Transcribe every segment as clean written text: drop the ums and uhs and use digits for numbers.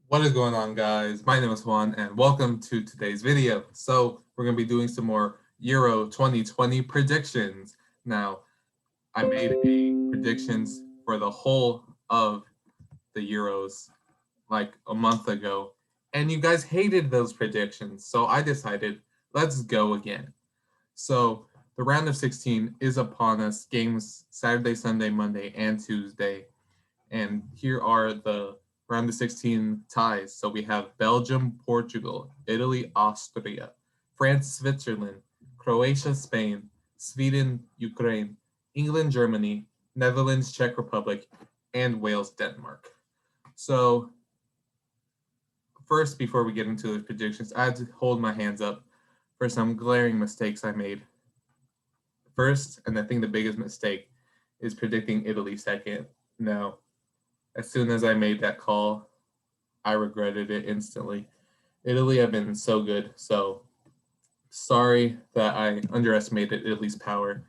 What is going on, guys? My name is Juan, and welcome to today's video. So, we're going to be doing some more Euro 2020 predictions. Now, I made a predictions for the whole of the Euros like a month ago, and you guys hated those predictions. So, I decided, let's go again. So, the round of 16 is upon us. Games Saturday, Sunday, Monday, and Tuesday. And here are the round of 16 ties. So we have Belgium, Portugal, Italy, Austria, France, Switzerland, Croatia, Spain, Sweden, Ukraine, England, Germany, Netherlands, Czech Republic, and Wales, Denmark. So first, before we get into the predictions, I had to hold my hands up for some glaring mistakes I made. First, and I think the biggest mistake, is predicting Italy second. No, as soon as I made that call, I regretted it instantly. Italy have been so good, so sorry that I underestimated Italy's power.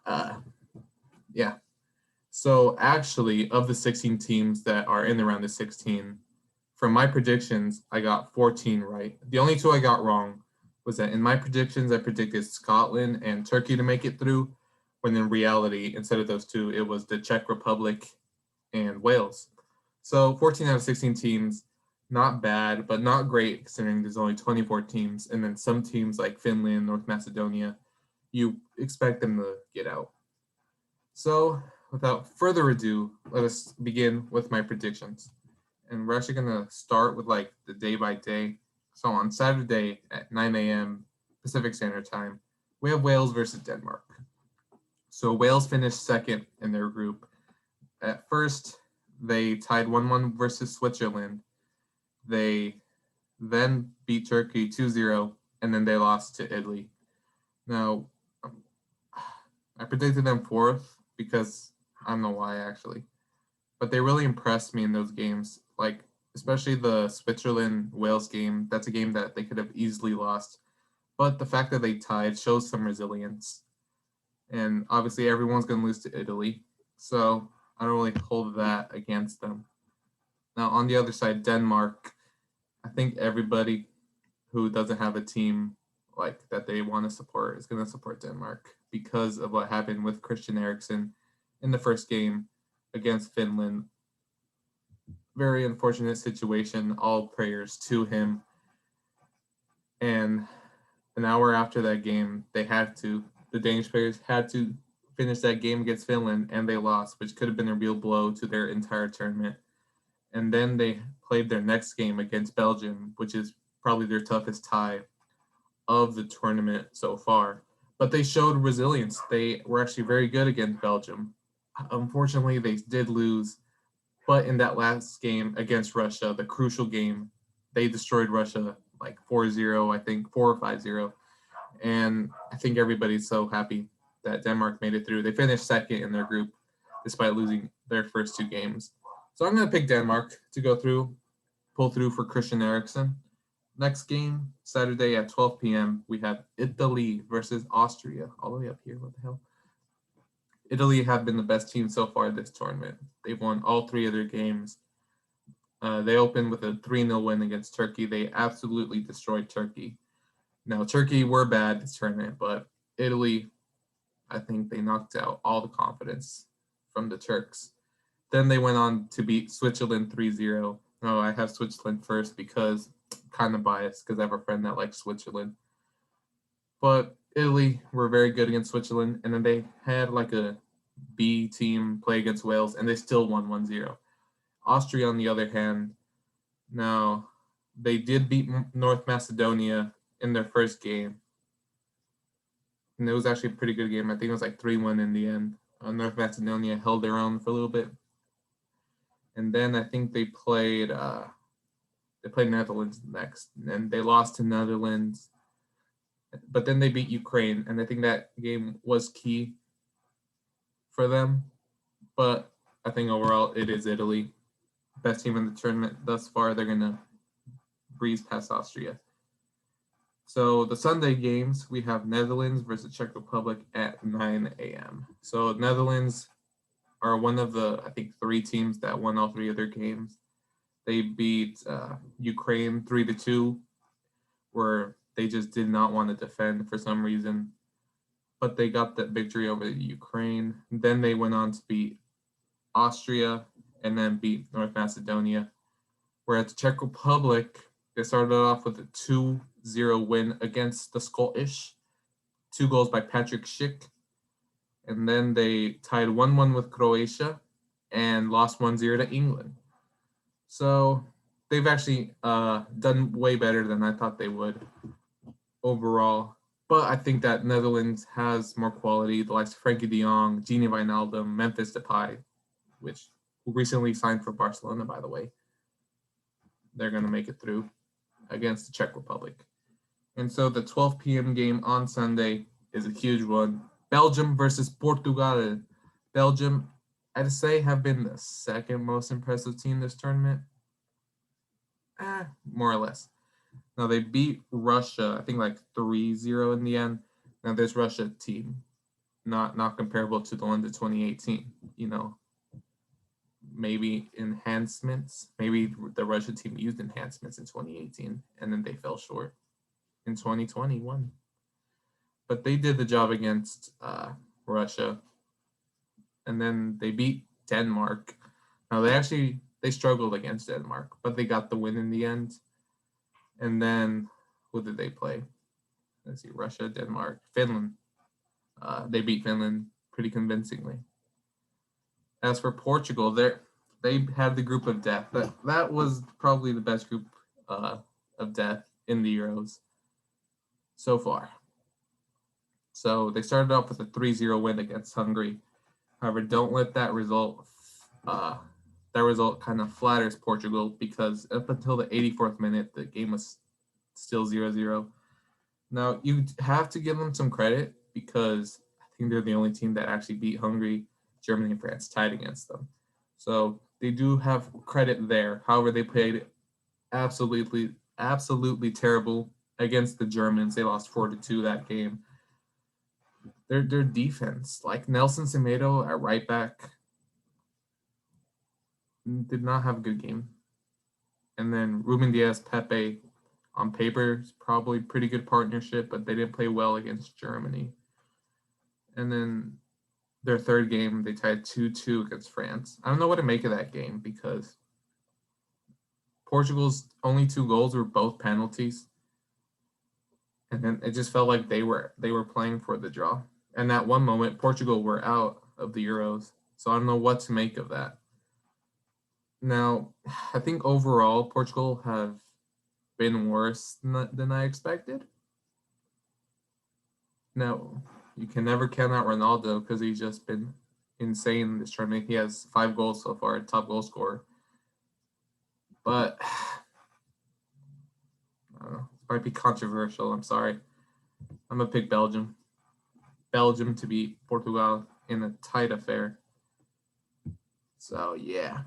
Uh, yeah. So actually, of the 16 teams that are in the round of 16, from my predictions, I got 14 right. The only two I got wrong was that in my predictions, I predicted Scotland and Turkey to make it through, when in reality, instead of those two, it was the Czech Republic and Wales. So 14 out of 16 teams, not bad, but not great considering there's only 24 teams. And then some teams like Finland, North Macedonia, you expect them to get out. So without further ado, let us begin with my predictions. And we're actually going to start with like the day by day. So on Saturday at 9 a.m. Pacific Standard Time, we have Wales versus Denmark. So Wales finished second in their group. At first, they tied 1-1 versus Switzerland. They then beat Turkey 2-0, and then they lost to Italy. Now, I predicted them fourth because I don't know why actually, but they really impressed me in those games. Like, especially the Switzerland Wales game, that's a game that they could have easily lost. But the fact that they tied shows some resilience. And obviously, everyone's going to lose to Italy. So I don't really hold that against them. Now, on the other side, Denmark, I think everybody who doesn't have a team like that they want to support is going to support Denmark because of what happened with Christian Eriksen in the first game against Finland. Very unfortunate situation. All prayers to him. And an hour after that game, the Danish players had to finish that game against Finland, and they lost, which could have been a real blow to their entire tournament. And then they played their next game against Belgium, which is probably their toughest tie of the tournament so far. But they showed resilience. They were actually very good against Belgium. Unfortunately, they did lose. But in that last game against Russia, the crucial game, they destroyed Russia like 4-0, I think, 4 or 5-0. And I think everybody's so happy that Denmark made it through. They finished second in their group despite losing their first two games. So I'm going to pick Denmark to pull through for Christian Eriksen. Next game, Saturday at 12 p.m., we have Italy versus Austria. All the way up here, what the hell? Italy have been the best team so far this tournament. They've won all three of their games. They opened with a 3-0 win against Turkey. They absolutely destroyed Turkey. Now, Turkey were bad this tournament, but Italy, I think they knocked out all the confidence from the Turks. Then they went on to beat Switzerland 3-0. Oh, I have Switzerland first because I'm kind of biased because I have a friend that likes Switzerland. But Italy were very good against Switzerland, and then they had like a B team play against Wales, and they still won 1-0. Austria, on the other hand, now they did beat North Macedonia in their first game, and it was actually a pretty good game. I think it was like 3-1 in the end. North Macedonia held their own for a little bit, and then I think they played Netherlands next, and they lost to Netherlands. But then they beat Ukraine, and I think that game was key for them. But I think overall it is Italy, best team in the tournament thus far. They're gonna breeze past Austria. So the Sunday games, we have Netherlands versus Czech Republic at 9 a.m. So Netherlands are one of the, I think, three teams that won all three of their games. They beat Ukraine 3-2, where they just did not want to defend for some reason. But they got that victory over Ukraine. Then they went on to beat Austria and then beat North Macedonia. Whereas the Czech Republic, they started off with a 2-0 win against the Scottish, 2 goals by Patrick Schick. And then they tied 1-1 with Croatia and lost 1-0 to England. So they've actually done way better than I thought they would overall. But I think that Netherlands has more quality. The likes of Frankie de Jong, Gini Wijnaldum, Memphis Depay, which recently signed for Barcelona, by the way. They're going to make it through against the Czech Republic. And so the 12 p.m. game on Sunday is a huge one. Belgium versus Portugal. Belgium, I'd say, have been the second most impressive team this tournament. More or less. Now, they beat Russia, I think like 3-0 in the end. Now, this Russia team, not comparable to the one to 2018. You know, maybe enhancements. Maybe the Russia team used enhancements in 2018, and then they fell short in 2021. But they did the job against Russia, and then they beat Denmark. Now, they struggled against Denmark, but they got the win in the end. And then, who did they play? Let's see, Russia, Denmark, Finland. They beat Finland pretty convincingly. As for Portugal, they had the group of death. That was probably the best group of death in the Euros so far. So they started off with a 3-0 win against Hungary. However, don't let that result kind of flatters Portugal, because up until the 84th minute, the game was still 0-0. Now, you have to give them some credit, because I think they're the only team that actually beat Hungary, Germany, and France tied against them. So they do have credit there. However, they played absolutely terrible against the Germans. They lost 4-2 that game. Their defense, like Nelson Semedo at right back, did not have a good game. And then Ruben Diaz, Pepe, on paper, is probably pretty good partnership, but they didn't play well against Germany. And then their third game, they tied 2-2 against France. I don't know what to make of that game, because Portugal's only 2 goals were both penalties. And then it just felt like they were playing for the draw. And at one moment, Portugal were out of the Euros. So I don't know what to make of that. Now, I think overall, Portugal have been worse than I expected. Now, you can never count out Ronaldo, because he's just been insane this tournament. He has 5 goals so far, top goal scorer. But I don't know, it might be controversial. I'm sorry. I'm going to pick Belgium. Belgium to beat Portugal in a tight affair. So, yeah.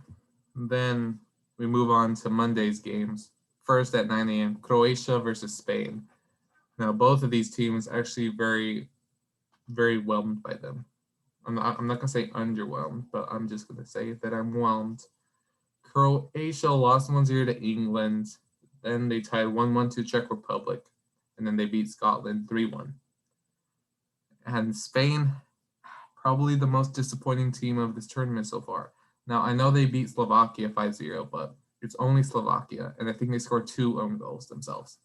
Then we move on to Monday's games. First at 9 a.m., Croatia versus Spain. Now, both of these teams actually very, very whelmed by them. I'm not going to say underwhelmed, but I'm just going to say that I'm whelmed. Croatia lost 1-0 to England. Then they tied 1-1 to Czech Republic. And then they beat Scotland 3-1. And Spain, probably the most disappointing team of this tournament so far. Now, I know they beat Slovakia 5-0, but it's only Slovakia, and I think they scored 2 own goals themselves.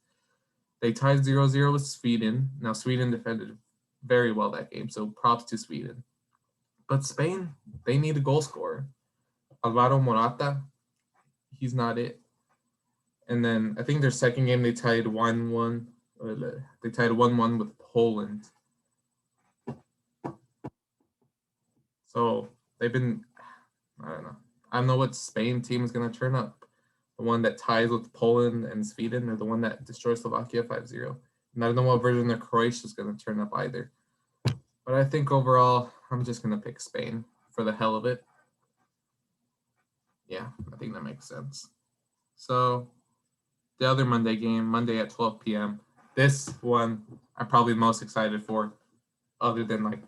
They tied 0-0 with Sweden. Now, Sweden defended very well that game, so props to Sweden. But Spain, they need a goal scorer. Alvaro Morata, he's not it. And then I think their second game, they tied 1-1. They tied 1-1 with Poland. So they've been, I don't know what Spain team is going to turn up. The one that ties with Poland and Sweden, or the one that destroys Slovakia 5-0. And I don't know what version of Croatia is going to turn up either. But I think overall, I'm just going to pick Spain for the hell of it. Yeah, I think that makes sense. So the other Monday game, Monday at 12 p.m. This one I'm probably most excited for, other than like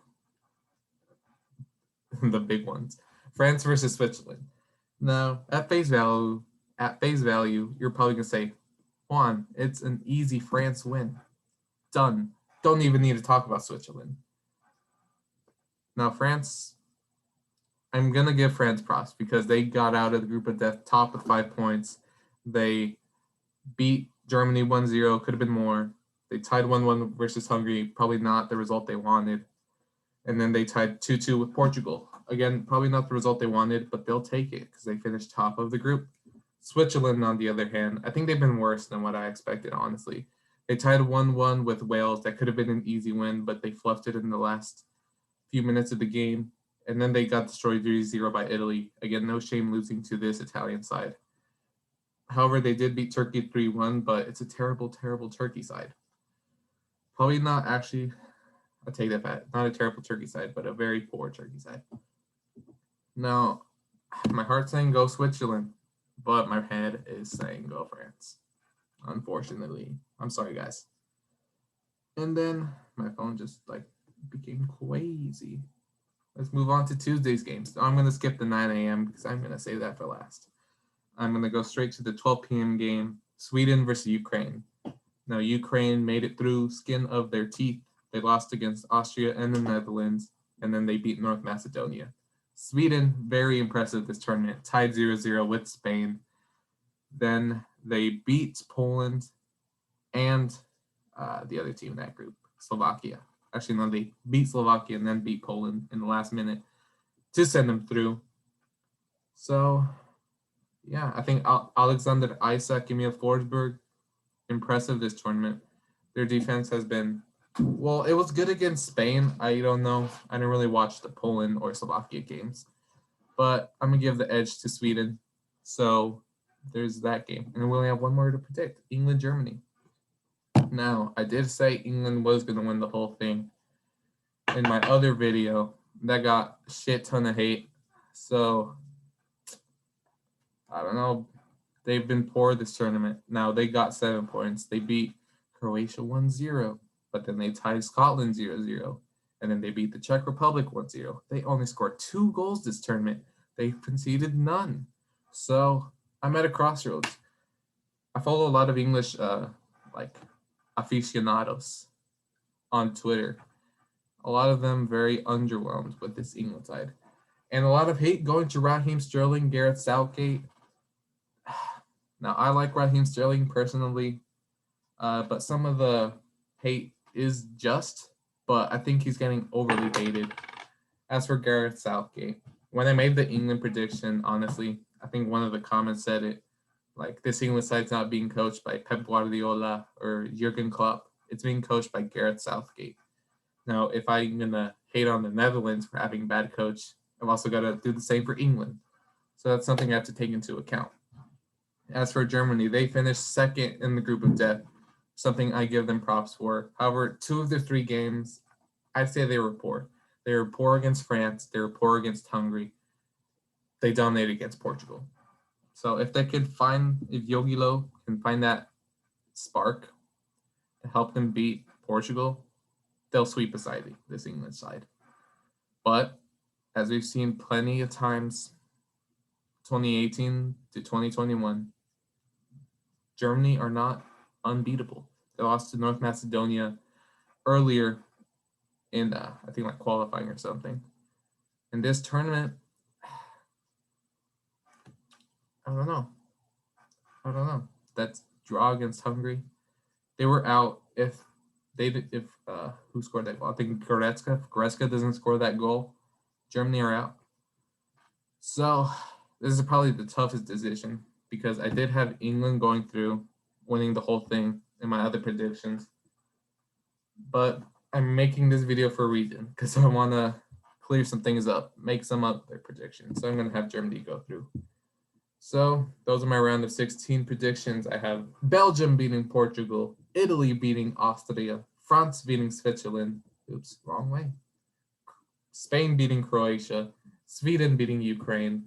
the big ones. France versus Switzerland. Now, at face value, at face value, you're probably going to say, Juan, it's an easy France win. Done. Don't even need to talk about Switzerland. Now, France, I'm going to give France props because they got out of the group of death top with 5 points. They beat Germany 1-0, could have been more. They tied 1-1 versus Hungary, probably not the result they wanted. And then they tied 2-2 with Portugal. Again, probably not the result they wanted, but they'll take it because they finished top of the group. Switzerland, on the other hand, I think they've been worse than what I expected, honestly. They tied 1-1 with Wales. That could have been an easy win, but they fluffed it in the last few minutes of the game. And then they got destroyed 3-0 by Italy. Again, no shame losing to this Italian side. However, they did beat Turkey 3-1, but it's a terrible, terrible Turkey side. Probably not actually, I'll take that back, not a terrible Turkey side, but a very poor Turkey side. Now, my heart's saying go Switzerland, but my head is saying go France. Unfortunately. I'm sorry, guys. And then my phone just became crazy. Let's move on to Tuesday's games. I'm going to skip the 9 a.m. because I'm going to save that for last. I'm going to go straight to the 12 p.m. game, Sweden versus Ukraine. Now, Ukraine made it through skin of their teeth. They lost against Austria and the Netherlands, and then they beat North Macedonia. Sweden, very impressive this tournament, tied 0-0 with Spain. Then they beat Poland and the other team in that group, Slovakia. Actually, no, they beat Slovakia and then beat Poland in the last minute to send them through. So, yeah, I think Alexander Isak, Emil Forsberg, impressive this tournament. Their defense has been, well, it was good against Spain. I don't know. I didn't really watch the Poland or Slovakia games. But I'm going to give the edge to Sweden. So there's that game. And we only have one more to predict, England, Germany. Now, I did say England was going to win the whole thing in my other video. That got a shit ton of hate. So, I don't know. They've been poor this tournament. Now, they got 7 points. They beat Croatia 1-0. But then they tied Scotland 0-0. And then they beat the Czech Republic 1-0. They only scored 2 goals this tournament. They conceded none. So, I'm at a crossroads. I follow a lot of English, aficionados on Twitter. A lot of them very underwhelmed with this England side. And a lot of hate going to Raheem Sterling, Gareth Southgate. Now, I like Raheem Sterling personally, but some of the hate is just, but I think he's getting overly hated. As for Gareth Southgate, when I made the England prediction, honestly, I think one of the comments said it, like, this England side's not being coached by Pep Guardiola or Jurgen Klopp. It's being coached by Gareth Southgate. Now, if I'm going to hate on the Netherlands for having a bad coach, I've also got to do the same for England. So that's something I have to take into account. As for Germany, they finished second in the group of death, something I give them props for. However, 2 of their 3 games, I'd say they were poor. They were poor against France. They were poor against Hungary. They dominated against Portugal. So if Jogi Löw can find that spark to help them beat Portugal, they'll sweep aside this England side. But as we've seen plenty of times, 2018 to 2021, Germany are not unbeatable. They lost to North Macedonia earlier in, I think, qualifying or something. In this tournament, I don't know. That draw against Hungary, they were out. If who scored that goal? I think Goretzka. If Goretzka doesn't score that goal, Germany are out. So this is probably the toughest decision because I did have England going through, winning the whole thing in my other predictions. But I'm making this video for a reason because I want to clear some things up, make some other predictions. So I'm going to have Germany go through. So those are my round of 16 predictions. I have Belgium beating Portugal, Italy beating Austria, France beating Switzerland. Oops, wrong way. Spain beating Croatia, Sweden beating Ukraine,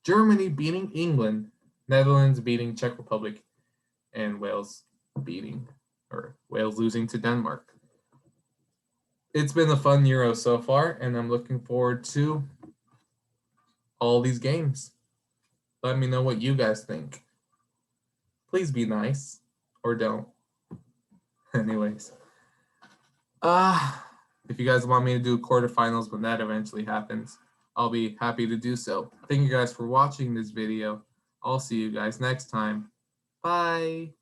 Germany beating England, Netherlands beating Czech Republic, and Wales losing to Denmark. It's been a fun Euro so far, and I'm looking forward to all these games. Let me know what you guys think. Please be nice, or don't. Anyways, if you guys want me to do quarterfinals when that eventually happens, I'll be happy to do so. Thank you guys for watching this video. I'll see you guys next time. Bye.